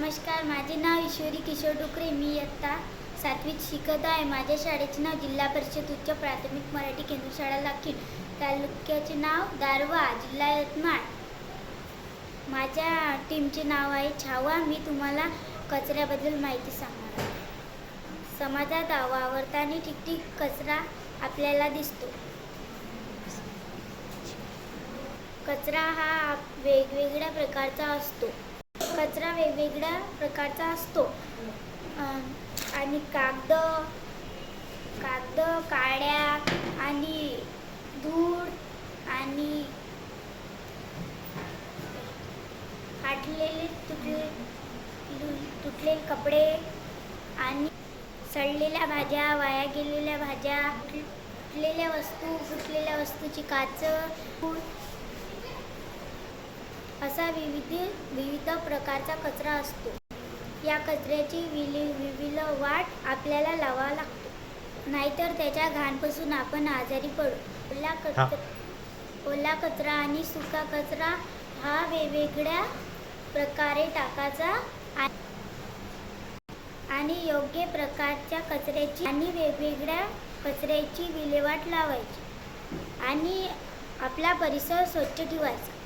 नमस्कार, माझे नाव ईश्वरी किशोर डुकरे. मी इयत्ता 7वीत शिकत आहे. माझ्या शाळेचे नाव जिल्हा परिषद उच्च प्राथमिक मराठी केंद्रशाळा लाखीण, तालुक्याचे नाव दारव्हा, जिल्हा यवतमाळ. माझ्या टीमचे नाव आहे छावा. मी तुम्हाला कचऱ्याबद्दल माहिती सांगणार आहे. समाजात वावरताना ठिकठिक कचरा आपल्याला दिसतो. कचरा हा वेगवेगळ्या प्रकारचा असतो. आणि कागद, काड्या आणि धूळ आणि फाटलेले तुटलेले कपडे आणि सडलेल्या भाज्या, वाया गेलेल्या भाज्या, फुटलेल्या वस्तूची काच, असा विविध प्रकारचा कचरा असतो. या कचऱ्याची विल्हेवाट आपल्याला लावावा लागतो, नाहीतर त्याच्या घाणपासून आपण आजारी पडू. ओला कचरा आणि सुका कचरा हा वेगवेगळ्या प्रकारे टाकायचा आणि योग्य प्रकारच्या कचऱ्याची आणि वेगवेगळ्या कचऱ्याची विल्हेवाट लावायची आणि आपला परिसर स्वच्छ ठेवायचा.